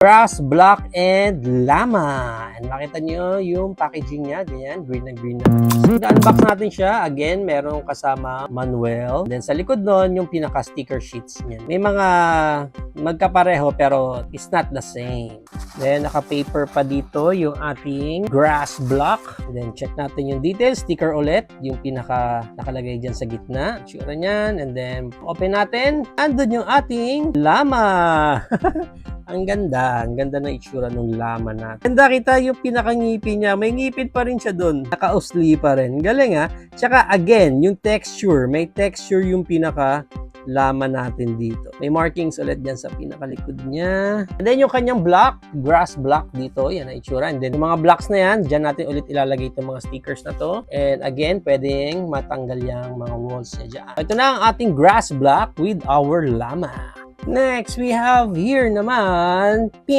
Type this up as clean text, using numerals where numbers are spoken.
Grass, block, and llama. And makita nyo yung packaging niya. Ganyan, green na green na. So, unbox natin siya. Again, merong kasama manual. Then sa likod nun, yung pinaka-sticker sheets niya. May mga magkapareho pero it's not the same. Then naka-paper pa dito yung ating grass block. Then check natin yung details. Sticker ulit. Yung pinaka nakalagay dyan sa gitna. Tsura niyan. And then open natin. Andun yung ating llama. Ang ganda ng itsura ng llama natin. Ganda kita yung pinakangipin niya. May ngipin pa rin siya dun. Nakausli pa rin. Galing ha. Tsaka again, yung texture. May texture yung pinaka llama natin dito. May markings ulit dyan sa pinakalikod niya. And then yung kanyang block, grass block dito. Yan ang itsura. And then yung mga blocks na yan, dyan natin ulit ilalagay itong mga stickers na to. And again, pwedeng matanggal yung mga walls niya dyan. Ito na ang ating grass block with our llama. Next, we have here naman